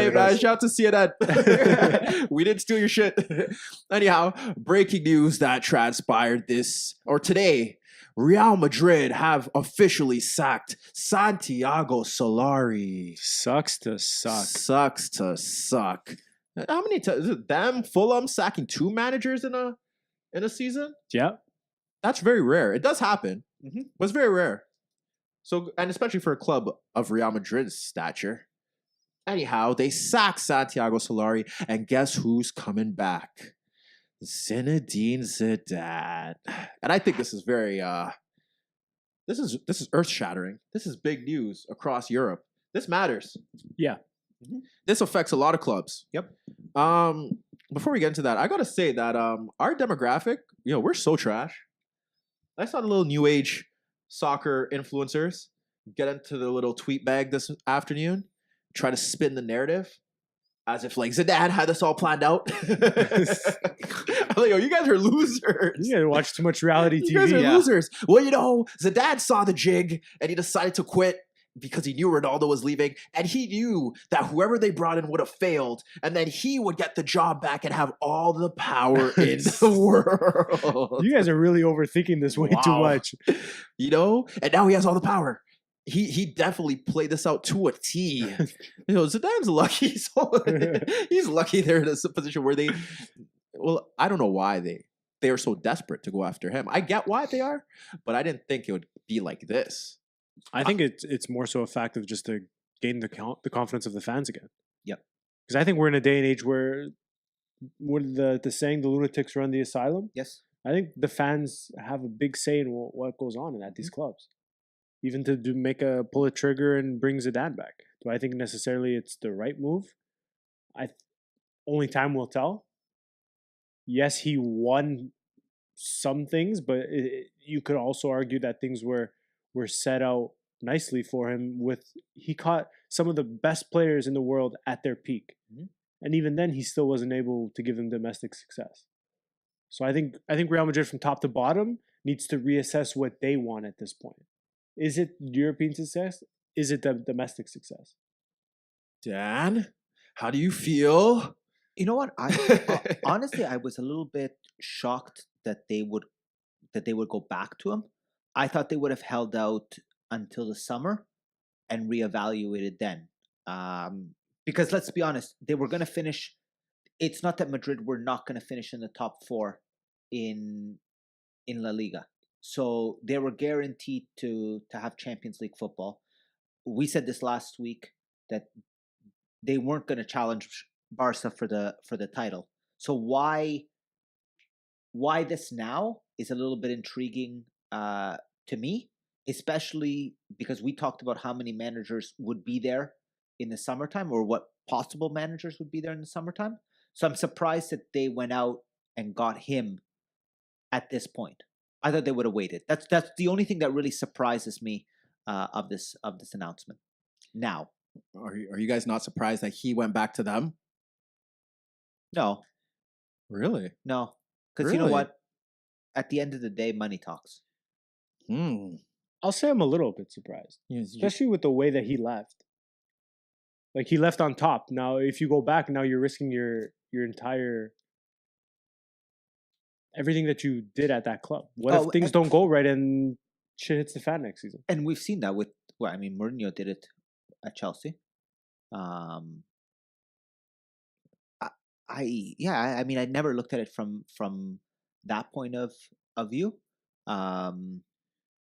Hey, man, shout out to CNN. We didn't steal your shit. Anyhow, breaking news that transpired today. Real Madrid have officially sacked Santiago Solari. Sucks to suck. Sucks to suck. How many times is it them Fulham sacking 2 managers in a season? Yeah. That's very rare. It does happen. Mm-hmm. But it's very rare. So, and especially for a club of Real Madrid's stature. Anyhow, they sacked Santiago Solari, and guess who's coming back? Zinedine Zidane. And I think this is very this is earth-shattering. This is big news across Europe. This matters. Yeah. Mm-hmm. This affects a lot of clubs. Yep. Before we get into that, I gotta say that our demographic, we're so trash. I saw the little new age soccer influencers get into the little tweet bag this afternoon, try to spin the narrative as if like Zidane had this all planned out. I'm like, yo, you guys are losers. You guys watch too much reality TV. You guys are losers. Well, Zidane saw the jig and he decided to quit because he knew Ronaldo was leaving, and he knew that whoever they brought in would have failed, and then he would get the job back and have all the power in the world. You guys are really overthinking this way too much. And now he has all the power. He definitely played this out to a T. Zidane's lucky. He's lucky they're in a position where I don't know why they are so desperate to go after him. I get why they are, but I didn't think it would be like this. I think it's more so a fact of just to gain the confidence of the fans again. Yep. Because I think we're in a day and age where the saying "the lunatics run the asylum." Yes. I think the fans have a big say in what goes on at these clubs. Even to pull a trigger and bring Zidane back. Do I think necessarily it's the right move? Only time will tell. Yes, he won some things, but you could also argue that things were set out nicely for him. He caught some of the best players in the world at their peak, and even then, he still wasn't able to give them domestic success. So I think Real Madrid, from top to bottom, needs to reassess what they want at this point. Is it European success? Is it the domestic success? Dan, how do you feel? You know what? Honestly, I was a little bit shocked that they would go back to him. I thought they would have held out until the summer and reevaluated then. Because let's be honest, they were going to finish. It's not that Madrid were not going to finish in the top 4 in La Liga. So they were guaranteed to have Champions League football. We said this last week that they weren't going to challenge Barca for the title. So why this now is a little bit intriguing to me, especially because we talked about how many managers would be there in the summertime, or what possible managers would be there in the summertime. So I'm surprised that they went out and got him at this point. I thought they would have waited. That's the only thing that really surprises me of this announcement. Now, are you guys not surprised that he went back to them? No. Really? No, because you know what? At the end of the day, money talks. I'll say I'm a little bit surprised, especially with the way that he left. Like, he left on top. Now, if you go back, now you're risking your entire. Everything that you did at that club. What if things don't go right and shit hits the fan next season? And we've seen that with, Mourinho did it at Chelsea. I never looked at it from that point of view.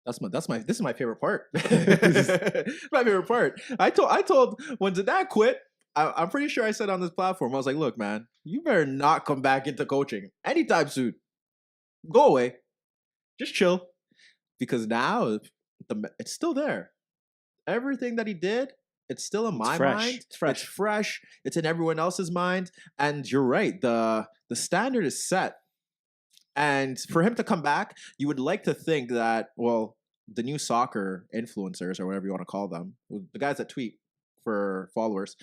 This is my favorite part. My favorite part. I told when Zidane quit, I'm pretty sure I said on this platform, I was like, look, man, you better not come back into coaching anytime soon. Go away. Just chill. Because now it's still there. Everything that he did, it's still in my mind. It's fresh. It's fresh. It's in everyone else's mind. And you're right. The standard is set. And for him to come back, you would like to think that, the new soccer influencers, or whatever you want to call them, the guys that tweet for followers,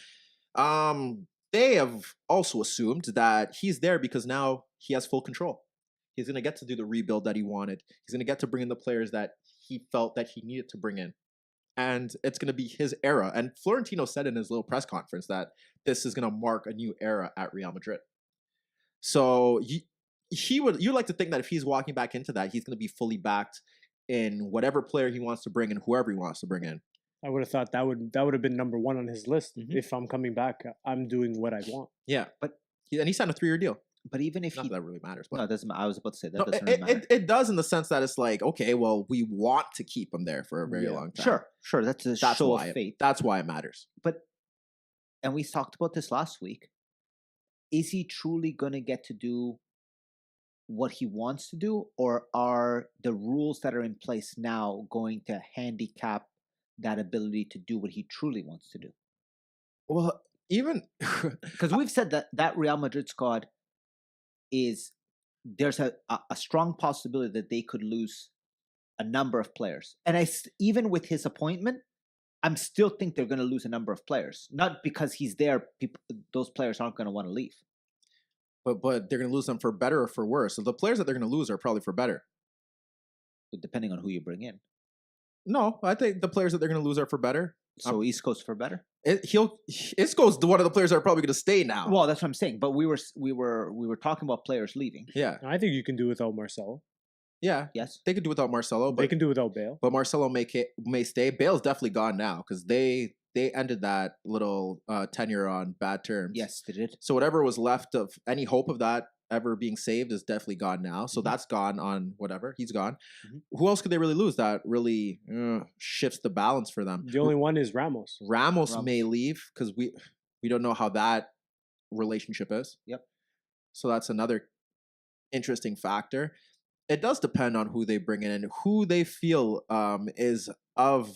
they have also assumed that he's there because now he has full control. He's going to get to do the rebuild that he wanted. He's going to get to bring in the players that he felt that he needed to bring in. and it's going to be his era. And Florentino said in his little press conference that this is going to mark a new era at Real Madrid. So you like to think that if he's walking back into that, he's going to be fully backed in whatever player he wants to bring in, whoever he wants to bring in. I would have thought that would have been number one on his list. Mhm. If I'm coming back, I'm doing what I want. Yeah, and he signed a 3-year deal. But even if Not he, that really matters. But no, it doesn't matter. I was about to say that no, doesn't really matter. it does in the sense that it's like, okay, well, we want to keep him there for a very Yeah. long time. Sure, that's a That's show why of faith. That's why it matters. But, and we talked about this last week. Is he truly going to get to do what he wants to do, or are the rules that are in place now going to handicap that ability to do what he truly wants to do? Well, even Because we've said that Real Madrid squad is, there's a strong possibility that they could lose a number of players, and even with his appointment, I'm still think they're going to lose a number of players. Not because he's there, those players aren't going to want to leave. but they're going to lose them for better or for worse. So the players that they're going to lose are probably for better. But depending on who you bring in. No, I think the players that they're going to lose are for better. So East Coast for better. Isco's one of the players that are probably going to stay now. Well, that's what I'm saying. But we were talking about players leaving. Yeah, I think you can do without Marcelo. yeah, Yes. they could do without Marcelo, but They can do without Bale. but Marcelo may stay. Bale's definitely gone now because they ended that little tenure on bad terms. Yes, they did. So whatever was left of any hope of that ever being saved is definitely gone now. So Mhm. that's gone on whatever. He's gone. Mhm. Who else could they really lose that really shifts the balance for them? The only one is Ramos. Ramos may Ramos. leave because we don't know how that relationship is. Yep. So that's another interesting factor. It does depend on who they bring in and who they feel is of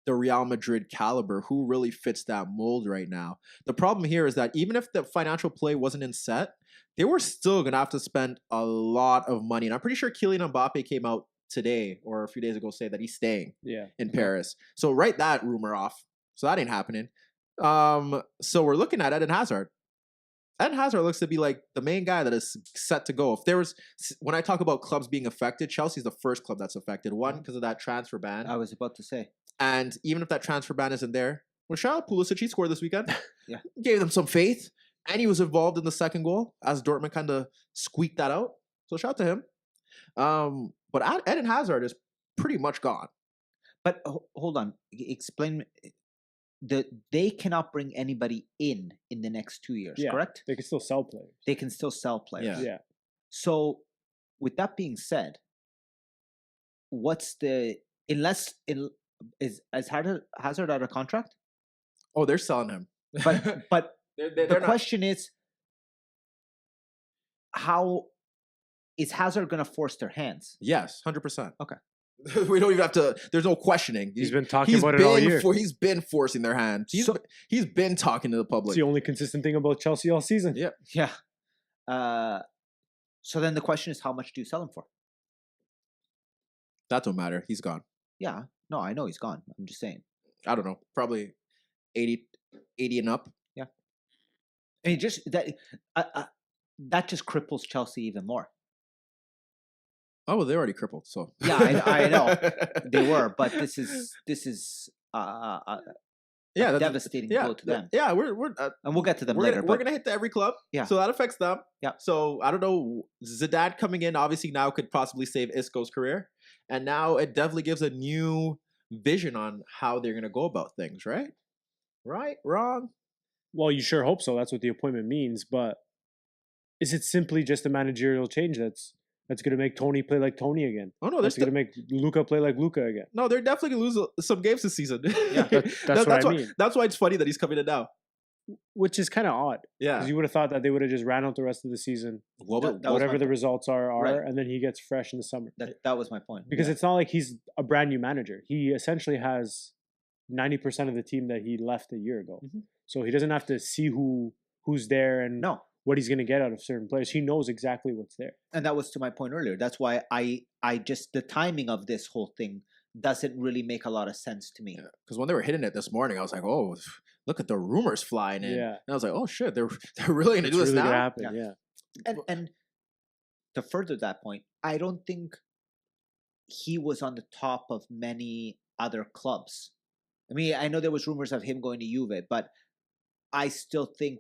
the Real Madrid caliber, who really fits that mold right now. The problem here is that even if the financial play wasn't in set, they were still going to have to spend a lot of money. And I'm pretty sure Kylian Mbappe came out today or a few days ago say that he's staying Yeah. in Paris. So write that rumor off. So that ain't happening. So we're looking at Eden Hazard. Eden Hazard looks to be like the main guy that is set to go. If there was, when I talk about clubs being affected, Chelsea's the first club that's affected. One, because of that transfer ban. I was about to say. And even if that transfer ban isn't there, well, shout out Pulisic, he scored this weekend. Yeah. Gave them some faith. And he was involved in the second goal as Dortmund kind of squeaked that out. So shout out to him. But Eden Hazard is pretty much gone. But hold on. Explain. They cannot bring anybody in the next 2 years, Yeah. correct? They can still sell players. They can still sell players. Yeah. Yeah. So, with that being said, what's the is Hazard out of contract? Oh, they're selling him. But they're the not. question is, how is Hazard going to force their hands? Yes, 100%. Okay. We don't even have to. There's no questioning. He's been talking about it all year. He's been forcing their hand. He's been talking to the It's public. the only consistent thing about Chelsea all season. Yeah. Yeah. So then the question is, how much do you sell him for? That don't matter. He's gone. Yeah. No, I know he's gone. I'm just saying. I don't know. Probably 80 and up. I mean, just that just cripples Chelsea even more. Oh, well, they're already crippled. So Yeah, I know they were, but this is yeah, that's devastating blow to them. Yeah, we're And we'll get to them we're later. gonna, we're but gonna hit to every club. Yeah. So that affects them. Yeah. So I don't know. Zidane coming in obviously now could possibly save Isco's career, and now it definitely gives a new vision on how they're gonna go about things. Right? Right? Wrong? Well, you sure hope so. That's what the appointment means. But is it simply just a managerial change that's going to make Tony play like Tony again? Oh no, That's going to make Luka play like Luka again. no. They're definitely gonna lose some games this season. Yeah, that's what I why, mean. That's why it's funny that he's coming in now. Which is kind of odd. Yeah. Because you would have thought that they would have just ran out the rest of the season, Well, That was whatever my the point. results are, Right. and then he gets fresh in the summer. That was my point. Because Yeah. it's not like he's a brand new manager. He essentially has 90% of the team that he left a year ago. Mhm. So he doesn't have to see who's there and No. what he's going to get out of certain players. He knows exactly what's there. And that was to my point earlier. That's why I just, the timing of this whole thing doesn't really make a lot of sense to me. because when they were hitting it this morning, I was like, "Oh, look at the rumors flying in." Yeah. And I was like, "Oh shit, they're really gonna It's do this really now." going to happen. Yeah. Yeah. And to further that point, I don't think he was on the top of many other clubs I mean, I know there was rumors of him going to Juve, but I still think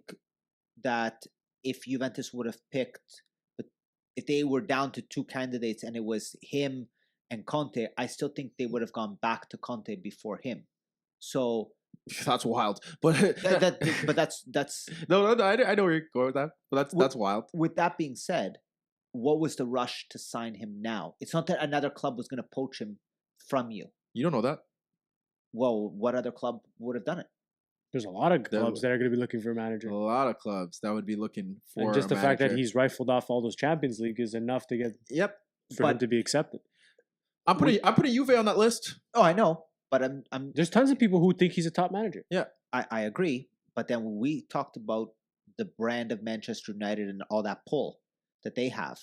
that if Juventus would have picked, but if they were down to two candidates and it was him and Conte, I still think they would have gone back to Conte before him. So That's wild. But but that's no, I know where you're going with that. But that's wild. with that being said, what was the rush to sign him now? It's not that another club was going to poach him from you. You don't know that. Well, what other club would have done it? There's a lot of There- clubs that are going to be looking for a manager. A lot of clubs that would be looking for. And just a the fact that manager. he's rifled off all those Champions League is enough to get Yep. for him But- to be accepted. I'm putting Juve on that list. Oh, I know, but I'm There's tons of people who think he's a top manager. I agree. But then when we talked about the brand of Manchester United and all that pull that they have,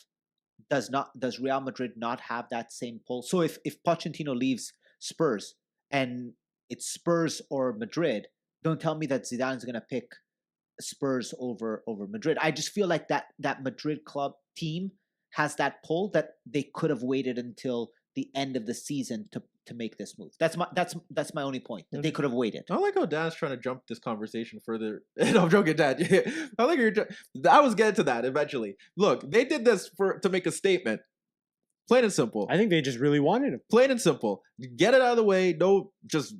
does Real Madrid not have that same pull? So if Pochettino leaves Spurs and it's Spurs or Madrid, don't tell me that Zidane's going to pick Spurs over Madrid. I just feel like that Madrid club team has that pull that they could have waited until the end of the season to make this move. That's my only point. That they could have waited. I like how Dan's trying to jump this conversation further. No, I'm joking, Dan. I like I was getting to that eventually. Look, they did this to make a statement. Plain and simple. I think they just really wanted him. Plain and simple. Get it out of the way. Just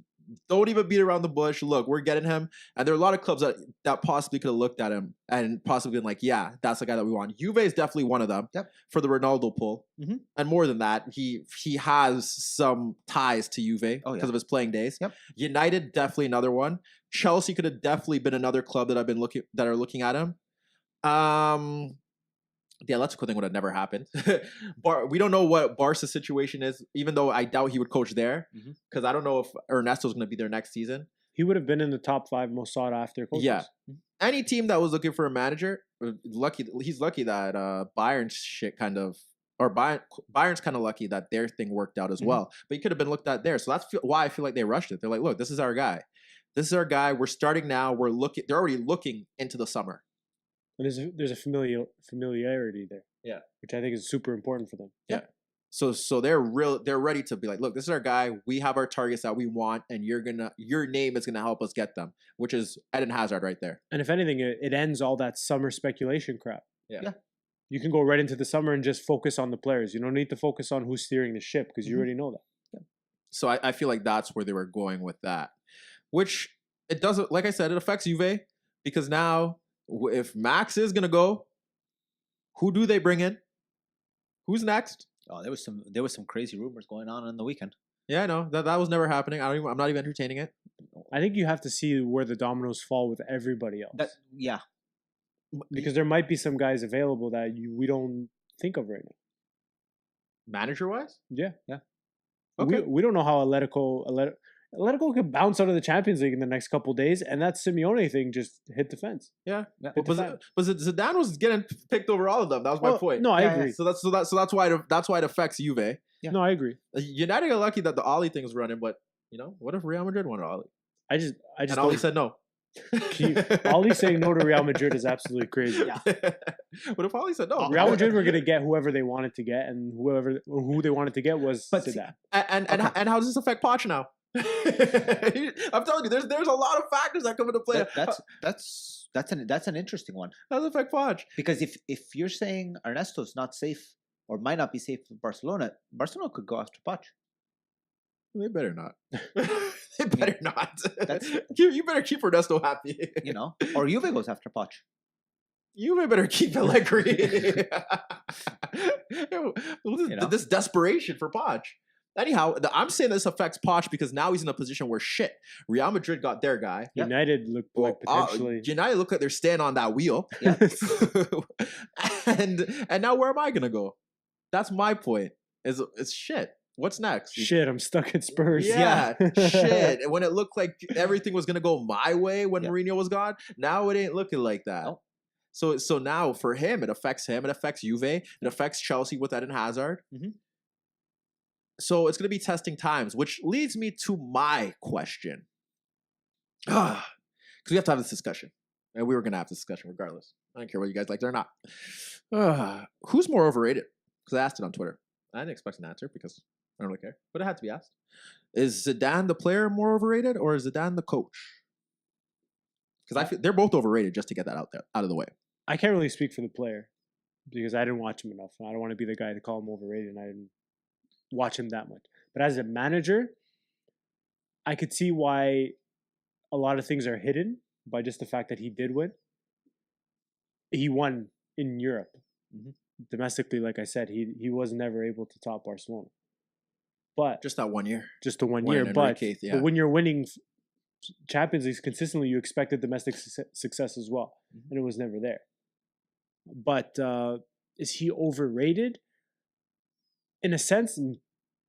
don't even beat around the bush. Look, we're getting him. And there are a lot of clubs that possibly could have looked at him and possibly been like, yeah, that's the guy that we want. Juve is definitely one of them. Yep. For the Ronaldo pull. Mhm. And more than that, he has some ties to Juve because Oh, yeah. of his playing days. Yep. United, definitely another one. Chelsea could have definitely been another club that are looking at him. The Atletico thing would have never happened. We don't know what Barca's situation is, even though I doubt he would coach there, because I don't know if Ernesto's going to be there next season. He would have been in the top 5 most sought after coaches. Yeah. Any team that was looking for a manager, he's lucky that Bayern's shit kind of, or Bayern's kind of lucky that their thing worked out as well. But he could have been looked at there. So that's why I feel like they rushed it. They're like, look, this is our guy. This is our guy. We're starting now. They're already looking into the summer. And there's a familiarity there. Yeah. Which I think is super important for them. Yeah. So they're ready to be like, look, this is our guy. We have our targets that we want, and your name is gonna help us get them, which is Eden Hazard right there. And if anything, it ends all that summer speculation crap. Yeah. You can go right into the summer and just focus on the players. You don't need to focus on who's steering the ship because you already know that. So I feel like that's where they were going with that, which it doesn't. Like I said, it affects Juve because now if Max is gonna go, who do they bring in? Who's next? Oh, there was some crazy rumors going on the weekend. Yeah, I know that was never happening. I'm not even entertaining it. I think you have to see where the dominoes fall with everybody else. Yeah. Because there might be some guys available that we don't think of right now. Manager wise, Yeah. okay. We don't know how Atletico could bounce out of the Champions League in the next couple of days, and that Simeone thing just hit the fence. Yeah, Yeah. but Zidane was getting picked over all of them. That was my point. No, I Yeah, agree. So that's why it affects Juve. Yeah. No, I agree. United got lucky that the Ollie thing was running, but what if Real Madrid wanted Ollie? I just And Ollie said no. Ollie saying no to Real Madrid is absolutely crazy. Yeah. What if Ollie said no? Real Madrid were going to get whoever they wanted to get, and who they wanted to get was But Zidane. And how does this affect Poch now? I'm telling you, there's a lot of factors that come into play. That's an interesting one, How does it affect Poch? because if you're saying Ernesto's not safe or might not be safe for Barcelona could go after Poch. They better not. They better not. That's- You better keep Ernesto happy. Or Juve goes after Poch. You better keep Allegri. This desperation for Poch. Anyhow, I'm saying this affects Poch because now he's in a position where Real Madrid got their guy. United looked like potentially. United look like they're staying on that wheel. Yeah. and now where am I gonna go? That's my point. It's shit. What's next? Shit, I'm stuck at Spurs. Yeah, shit. And when it looked like everything was gonna go my way when Mourinho was gone, now it ain't looking like that. Nope. So now for him, it affects him. It affects Juve. It affects Chelsea with Eden Hazard. Mhm. So it's gonna be testing times, which leads me to my question. Because we have to have this discussion, and we were gonna have this discussion regardless. I don't care whether you guys liked it or not. Who's more overrated? Because I asked it on Twitter. I didn't expect an answer because I don't really care, but it had to be asked. Is Zidane the player more overrated, or is Zidane the coach? Because I feel they're both overrated. Just to get that out of the way. I can't really speak for the player because I didn't watch him enough. I don't want to be the guy to call him overrated, and I didn't watch him that much. But as a manager, I could see why a lot of things are hidden by just the fact that he did win. He won in Europe. Mhm. Domestically, like I said, he was never able to top Barcelona. But Just that 1 year. just the one Won year. in But, Enrique, yeah. but when you're winning Champions Leagues consistently, you expected domestic success as well, Mhm. and it was never there. But is he overrated? In a sense,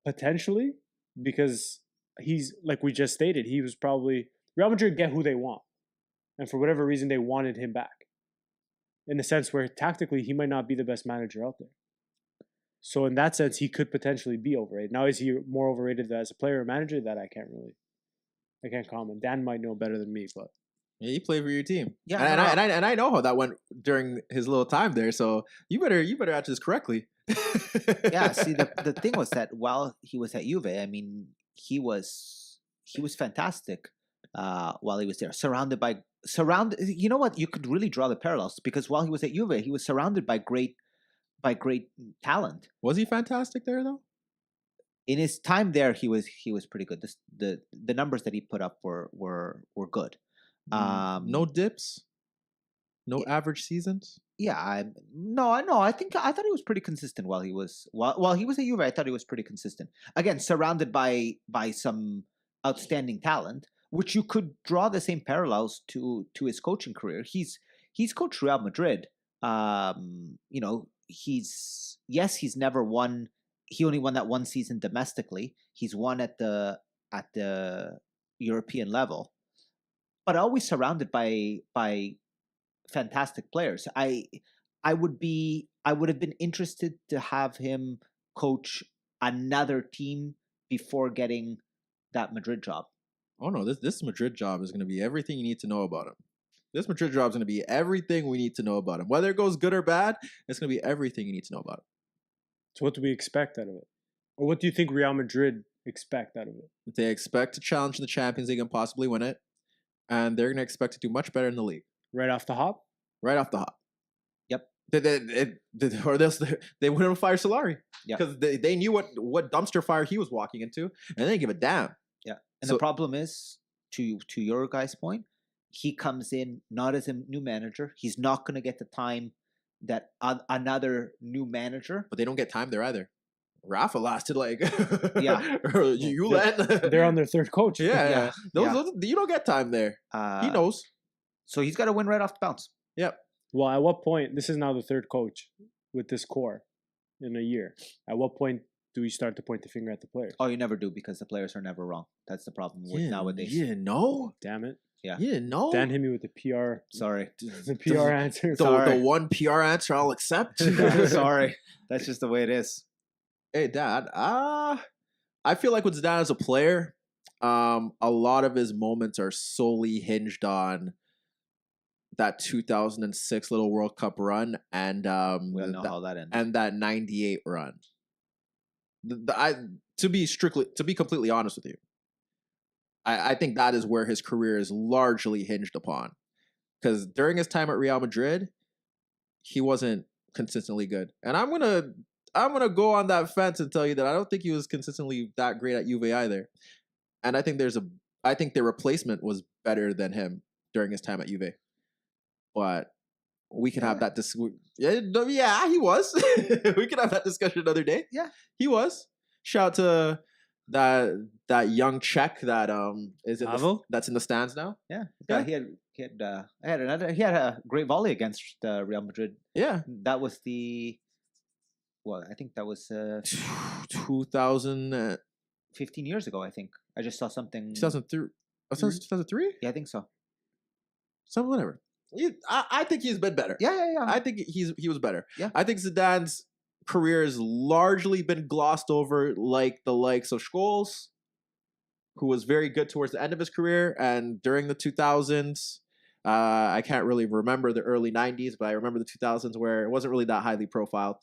potentially, because he's like we just stated, he was probably Real Madrid get who they want, and for whatever reason, they wanted him back. In a sense where tactically he might not be the best manager out there. So in that sense, he could potentially be overrated. Now, is he more overrated as a player or manager? That I can't comment. Dan might know better than me, but Yeah, you play for your team. Yeah, and I know how that went during his little time there. So you better answer this correctly. Yeah, see, the thing was that while he was at Juve, I mean, he was fantastic while he was there, surrounded. You know what? You could really draw the parallels because while he was at Juve, he was surrounded by great talent. Was he fantastic there though? In his time there, he was pretty good. The numbers that he put up were good. No dips, no average seasons. Yeah, I thought he was pretty consistent while he was at Juve. I thought he was pretty consistent. Again, surrounded by some outstanding talent, which you could draw the same parallels to his coaching career. He's coached Real Madrid. You know, he's never won. He only won that one season domestically. He's won at the European level, but always surrounded by fantastic players. I would have been interested to have him coach another team before getting that Madrid job. Oh no, this Madrid job is going to be everything you need to know about him. This Madrid job is going to be everything we need to know about him. Whether it goes good or bad, it's going to be everything you need to know about him. so what do we expect out of it? Or what do you think Real Madrid expect out of it? They expect to challenge the Champions League and possibly win it, and they're going to expect to do much better in the league Right off the hop? right off the hop. Yep. They wouldn't fire Solari Yep. because they knew what dumpster fire he was walking into, and they didn't give a damn. Yeah. And So- the problem is, to your guy's point, he comes in not as a new manager. He's not going to get the time that another new manager. But they don't get time there either. Rafa lasted like Yeah. you let They're on their third coach. yeah. Yeah. Those you don't get time there. He knows. So he's got to win right off the bounce. Yep. Well, at what point? This is now the third coach with this core in a year. At what point do we start to point the finger at the players? Oh, you never do because the players are never wrong. That's the problem with nowadays. You didn't know? Damn it! Yeah. You didn't know? Dan hit me with the PR. Sorry. The PR answer. The one PR answer I'll accept. Sorry. That's just the way it is. Hey, Dad. I feel like with Zidane as a player, a lot of his moments are solely hinged on that 2006 little World Cup run and We all know how that ends. and that 98 run. To be completely honest with you, I think that is where his career is largely hinged upon. Because during his time at Real Madrid, he wasn't consistently good. And I'm gonna go on that fence and tell you that I don't think he was consistently that great at Juve either. And I think the replacement was better than him during his time at Juve. But we can have that yeah, he was. We can have that discussion another day. Yeah. He was. Shout to that young Czech that is in that's in the stands now. Yeah. Yeah. He had a great volley against Real Madrid. Yeah. That was I think that was 2000 15 years ago, I think. I just saw something. 2003. 2003? Yeah, I think so. So whatever. I think he's been better. Yeah. I think he was better. Yeah. I think Zidane's career has largely been glossed over, like the likes of Scholes, who was very good towards the end of his career and during the 2000s. I can't really remember the early 90s, but I remember the 2000s where it wasn't really that highly profiled.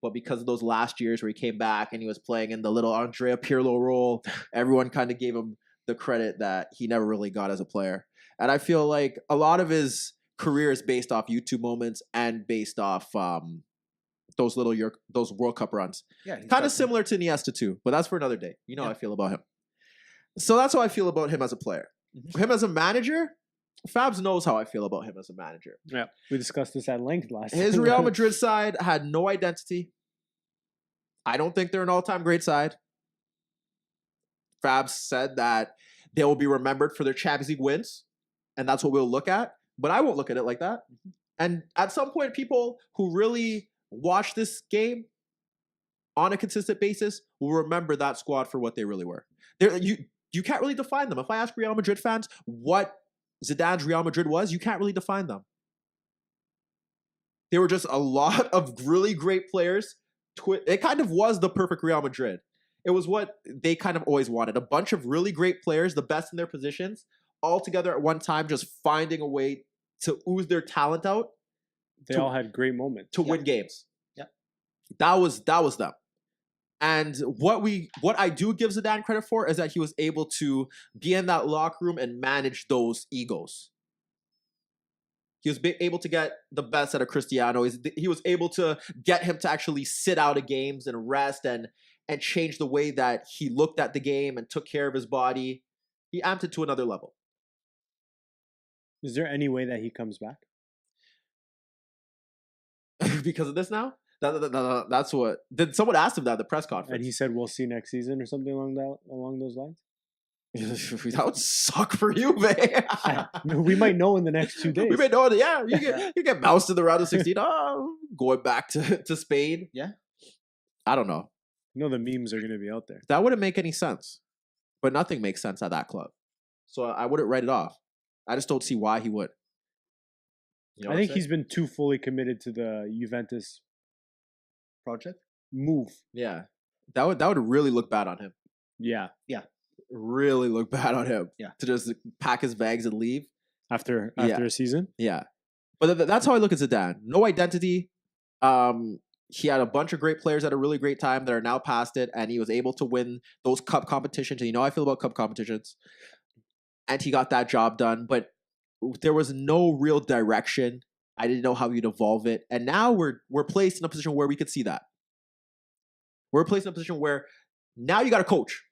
But because of those last years where he came back and he was playing in the little Andrea Pirlo role, everyone kind of gave him the credit that he never really got as a player. And I feel like a lot of his career is based off YouTube moments and based off those World Cup runs. Yeah, he's Kind got of some- similar to Iniesta too, but that's for another day. You know how Yeah. I feel about him. So that's how I feel about him as a player. Mhm. Him as a manager, Fabs knows how I feel about him as a manager. Yeah, we discussed this at length last His time. Real Madrid side had no identity. I don't think they're an all-time great side. Fabs said that they will be remembered for their Champions League wins, and that's what we'll look at. But I won't look at it like that. And at some point, people who really watch this game on a consistent basis will remember that squad for what they really were. You can't really define them. If I ask Real Madrid fans what Zidane's Real Madrid was, you can't really define them. They were just a lot of really great players. It kind of was the perfect Real Madrid. It was what they kind of always wanted. A bunch of really great players, the best in their positions, all together at one time, just finding a way to ooze their talent out They all had great moments. to win games. Yep. That was them. And what I do give Zidane credit for is that he was able to be in that locker room and manage those egos. He was able to get the best out of Cristiano. He was able to get him to actually sit out of games and rest and change the way that he looked at the game and took care of his body. He amped it to another level. Is there any way that he comes back? Because of this now? That's what... Did someone ask him that at the press conference? And he said, "We'll see next season" or something along those lines. That would suck for you, man. We might know in the next 2 days. We may know that, yeah. You get bounced in the round of 16. Oh, going back to Spain. Yeah. I don't know. You know the memes are going to be out there. That wouldn't make any sense. But nothing makes sense at that club. So I wouldn't write it off. I just don't see why he would. You know I what think I'm he's saying? been too fully committed to the Juventus project. move. Yeah. That would really look bad on him. Yeah, Really look bad on him. Yeah. To just pack his bags and leave. after Yeah. a season. Yeah. But that's how I look at Zidane. No identity. He had a bunch of great players at a really great time that are now past it, and he was able to win those cup competitions. And you know how I feel about cup competitions. And he got that job done, but there was no real direction. I didn't know how he'd evolve it. And now we're placed in a position where we could see that. We're placed in a position where now you got to coach.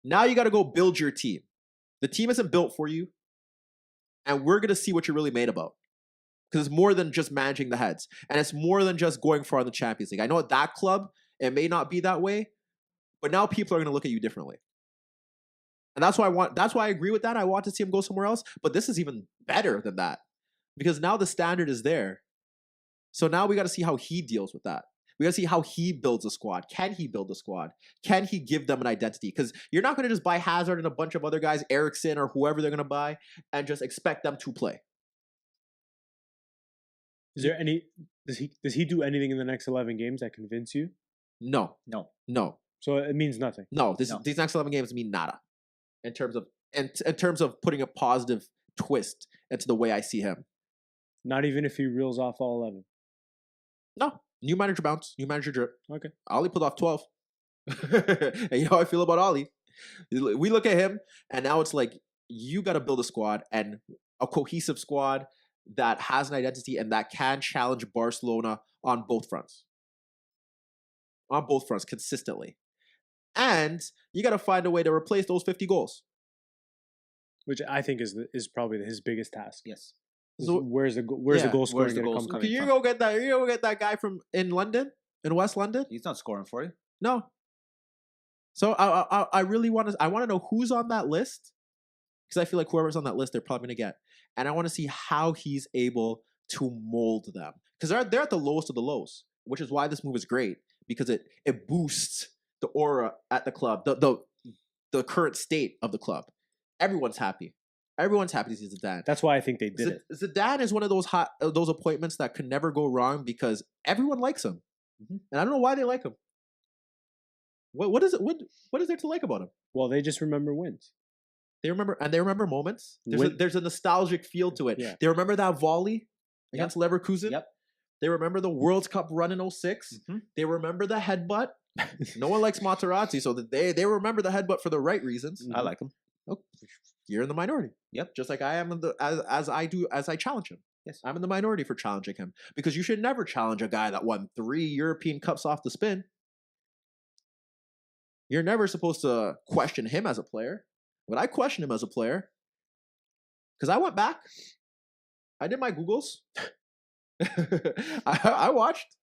Now you got to go build your team. The team isn't built for you. And we're going to see what you're really made about. Because it's more than just managing the heads. And it's more than just going far in the Champions League. I know at that club, it may not be that way. But now people are going to look at you differently. And that's why I agree with that. I want to see him go somewhere else. But this is even better than that. Because now the standard is there. So now we got to see how he deals with that. We got to see how he builds a squad. Can he build a squad? Can he give them an identity? Because you're not going to just buy Hazard and a bunch of other guys, Eriksson or whoever they're going to buy, and just expect them to play. Is there any? Does he do anything in the next 11 games that convince you? No. So it means nothing. No. No. These next 11 games mean nada. In terms of putting a positive twist into the way I see him. Not even if he reels off all 11. No. New manager bounce. New manager drip. Okay. Ollie pulled off 12. And you know how I feel about Ollie. We look at him, and now it's like, you got to build a squad, and a cohesive squad that has an identity and that can challenge Barcelona on both fronts. On both fronts, consistently. And you got to find a way to replace those 50 goals. Which I think is probably his biggest task. Yes. So- Where's the goal Yeah, scoring where's the going to goals come coming from? Can you from? go get that? You go get that guy from in London, in West London? He's not scoring for you. No. So I really want to know who's on that list, because I feel like whoever's on that list, they're probably gonna get, and I want to see how he's able to mold them, because they're at the lowest of the lows, which is why this move is great, because it boosts the aura at the club, the current state of the club. Everyone's happy. Everyone's happy to see Zidane. That's why I think they did it. Zidane is one of those appointments that could never go wrong because everyone likes him, and I don't know why they like him. What is it? What is there to like about him? Well, they just remember wins. They remember moments. Win- There's a nostalgic feel to it. Yeah. They remember that volley against Leverkusen. Yep. They remember the World Cup run in 06. Mhm. They remember the headbutt. No one likes Materazzi, so that they remember the headbutt for the right reasons. I like him. Oh, you're in the minority. Yep. Just like I am as I challenge him. Yes. I'm in the minority for challenging him because you should never challenge a guy that won 3 European Cups off the spin. You're never supposed to question him as a player. But I question him as a player because I went back. I did my Googles. I watched,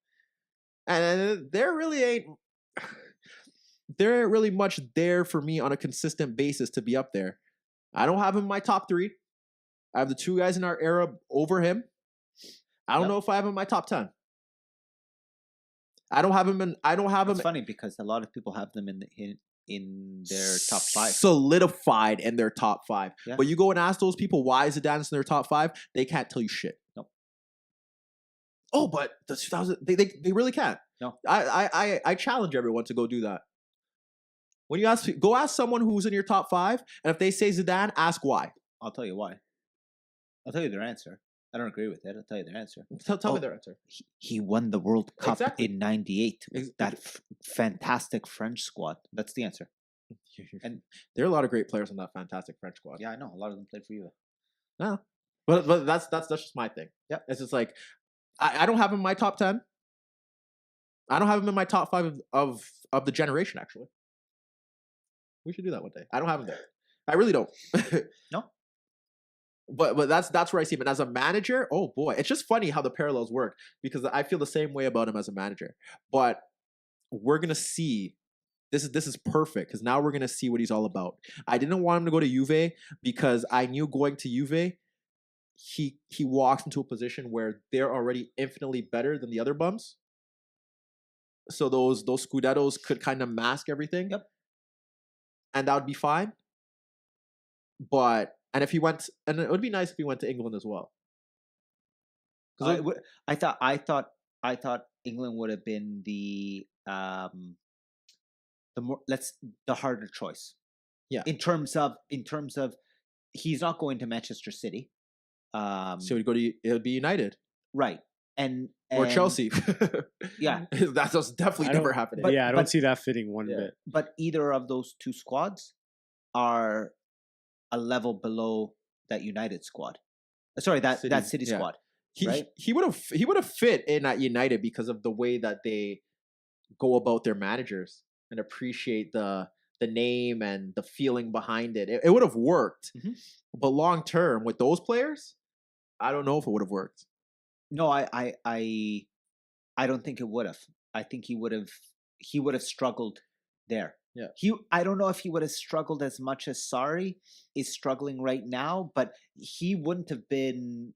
and there ain't really much there for me on a consistent basis to be up there. I don't have him in my top 3. I have the 2 guys in our era over him. I don't know if I have him in my top 10. I don't have him in. It's funny because a lot of people have them in their top 5. Solidified in their top 5. Yeah. But you go and ask those people why Zidane's in their top 5, they can't tell you shit. No. Oh, but the 2000 they really can't. No. I challenge everyone to go do that. When you go ask someone who's in your top 5, and if they say Zidane, ask why. I'll tell you why. I'll tell you their answer. I don't agree with it. I'll tell you their answer. Tell me their answer. He won the World Cup Exactly. in '98 with that fantastic French squad. That's the answer. And there are a lot of great players on that fantastic French squad. Yeah, I know. A lot of them played for you. No, but that's just my thing. Yeah, it's just like I don't have him in my top 10. I don't have him in my top 5 of the generation. Actually, we should do that one day. I don't have him there. I really don't. No. But that's where I see him. And as a manager, oh boy, it's just funny how the parallels work because I feel the same way about him as a manager. But we're gonna see. This is perfect because now we're gonna see what he's all about. I didn't want him to go to Juve because I knew going to Juve, he walks into a position where they're already infinitely better than the other bums. So those Scudettos could kind of mask everything. Yep. And that would be fine. But and if he went, and it would be nice if he went to England as well. I thought England would have been the harder choice. Yeah. In terms of he's not going to Manchester City. So it would be United. Right. And or Chelsea. Yeah. That's definitely never happening. I don't see that fitting one bit. But either of those 2 squads are a level below that United squad. Sorry, that City squad. He would have fit in at United because of the way that they go about their managers and appreciate the name and the feeling behind it. It would have worked. Mm-hmm. But long term with those players, I don't know if it would have worked. No, I don't think it would have. I think he would have struggled there. Yeah. I don't know if he would have struggled as much as Sarri is struggling right now, but he wouldn't have been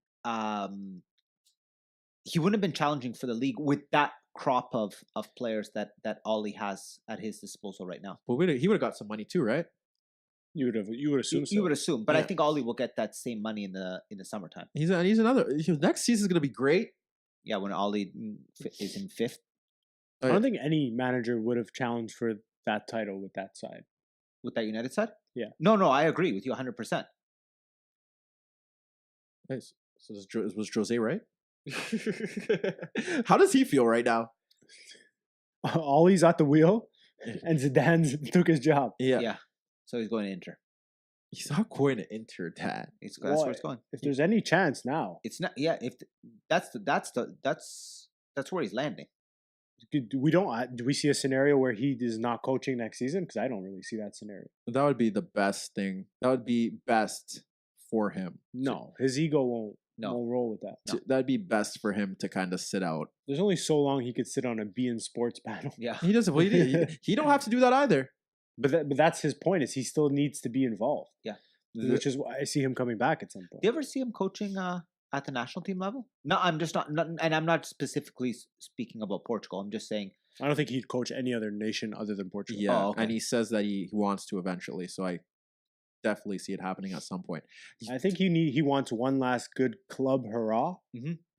challenging for the league with that crop of players that Ollie has at his disposal right now. But he would have got some money too, right? You would assume so. You would assume, but I think Ollie will get that same money in the summertime. He's another. Next season is going to be great. Yeah, when Ollie is in 5th. I don't think any manager would have challenged for that title with that side. With that United side? Yeah. No, I agree with you 100%. Nice. So was Jose right? How does he feel right now? Ollie's at the wheel, and Zidane took his job. Yeah. So he's going to Inter. He's not going to Inter, Dad. That's where it's going. If there's any chance now, it's not. Yeah. If that's where he's landing. Do we see a scenario where he is not coaching next season? Because I don't really see that scenario. That would be the best thing. That would be best for him. No, his ego won't roll with that. No. That'd be best for him to kind of sit out. There's only so long he could sit on a beIN Sports panel. Yeah, he doesn't. He don't have to do that either. But that's his point. Is he still needs to be involved? Yeah, which is why I see him coming back at some point. Do you ever see him coaching at the national team level? No, I'm just not, and I'm not specifically speaking about Portugal. I'm just saying. I don't think he'd coach any other nation other than Portugal. Yeah, and he says that he wants to eventually. So I definitely see it happening at some point. I think he wants one last good club hurrah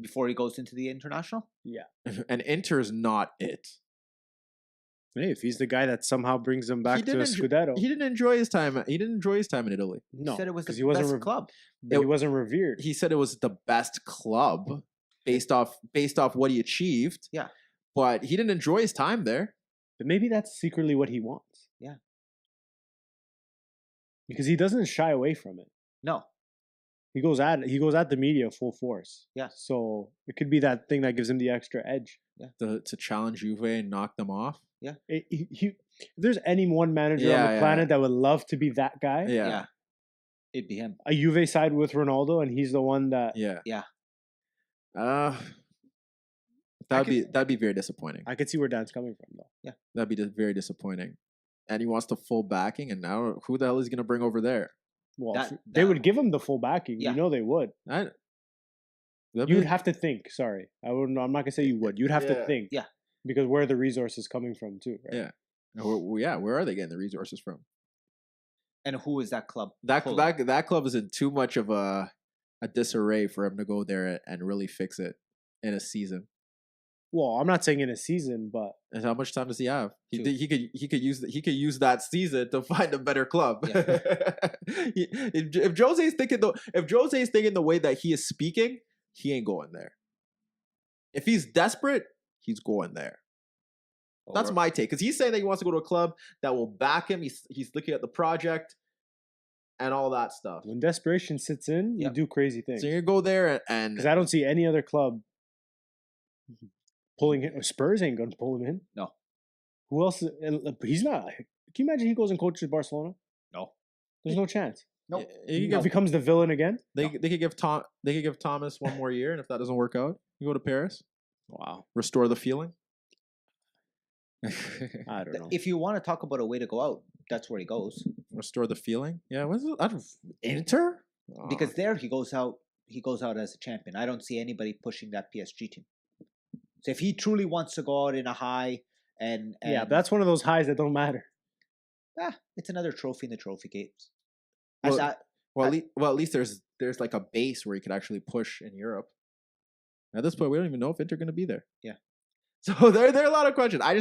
before he goes into the international. Yeah, and Inter's not it. Hey, if he's the guy that somehow brings them back to a Scudetto, he didn't enjoy his time. He didn't enjoy his time in Italy. No, he said it was the he wasn't best club. He wasn't revered. He said it was the best club. based off what he achieved. Yeah. But he didn't enjoy his time there. But maybe that's secretly what he wants. Yeah. Because he doesn't shy away from it. No. He goes at the media full force. Yeah. So it could be that thing that gives him the extra edge. To challenge Juve and knock them off. If there's any one manager on Yeah, the planet that would love to be that guy, Yeah. It'd be him. a Juve side with Ronaldo, and he's the one that Yeah. Yeah. That'd be very disappointing. I could see where Dan's coming from, though. That'd be very disappointing. And he wants the full backing, and now who the hell is he gonna bring over there? Well, That- they that- would give him the full backing. Yeah. You know they would. That'd You'd be- have to think. Sorry, I'm not gonna say you would. You'd have to Yeah. think. Yeah. Because where are the resources coming from too? Right? Yeah. Where are they getting the resources from? And who is that club? That pulling? that club is in too much of a disarray for him to go there and really fix it in a season. Well, I'm not saying in a season, but And how much time does he have? Two. He could use that season to find a better club. if Jose's thinking the way that he is speaking, he ain't going there. If he's desperate, he's going there. That's my take. Because he's saying that he wants to go to a club that will back him. He's looking at the project and all that stuff. when desperation sits in, you Yep. do crazy things. So you go there and Because I don't see any other club pulling him. Spurs ain't going to pull him in. No. Who else? He's not. Can you imagine he goes and coaches Barcelona? No. There's no chance. No. you He could becomes the villain again. They could give Thomas one more year, and if that doesn't work out, you go to Paris, Wow. restore the feeling. I don't know. If you want to talk about a way to go out, that's where he goes. Restore the feeling. Yeah, what's it? Inter? Because there he goes out as a champion. I don't see anybody pushing that PSG team. So if he truly wants to go out in a high and Yeah, that's one of those highs that don't matter. it's another trophy in the trophy games. Well, As that- at least there's like a base where you could actually push in Europe. At this point, we don't even know if Inter going to be there. Yeah. So there are a lot of questions. I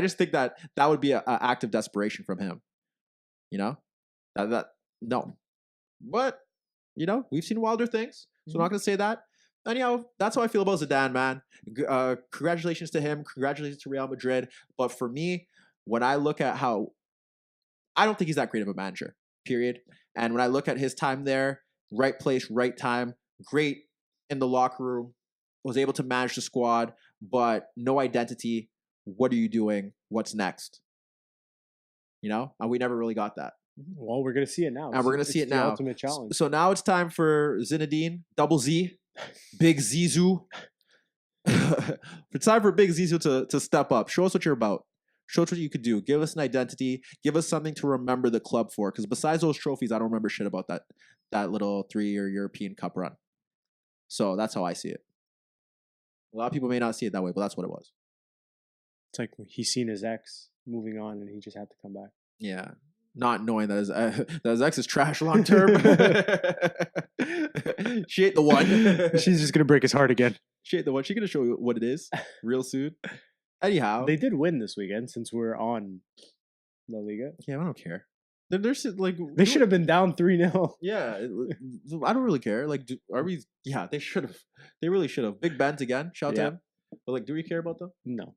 just think that would be an act of desperation from him. You know, no, but you know we've seen wilder things, so I'm not going to say that. Anyhow, that's how I feel about Zidane, man. Congratulations to him. Congratulations to Real Madrid. But for me, when I look at how, I don't think he's that great of a manager, period. And when I look at his time there, right place, right time, great in the locker room, was able to manage the squad, but no identity. What are you doing? What's next? You know? And we never really got that. Well, we're gonna see it now. And we're going to see it the now. Ultimate challenge. So now it's time for Zinedine, double Z, Big Zizou. It's time for Big Zizou to step up. Show us what you're about. Show us what you could do. Give us an identity. Give us something to remember the club for. Because besides those trophies, I don't remember shit about that little 3-year European Cup run. So that's how I see it. A lot of people may not see it that way, but that's what it was. It's like he's seen his ex moving on, and he just had to come back. Yeah. Not knowing that his ex is trash long term. She ain't the one. She's just gonna break his heart again. She ain't the one. She's gonna show you what it is real soon. Anyhow, They did win this weekend since we're on La Liga. yeah, I don't care. They're like They should have been down 3-0. Yeah, I don't really care. Like, are we? Yeah, they should have. They really should have. Big Benz again. Shout Yeah. to him. But like, do we care about them? No.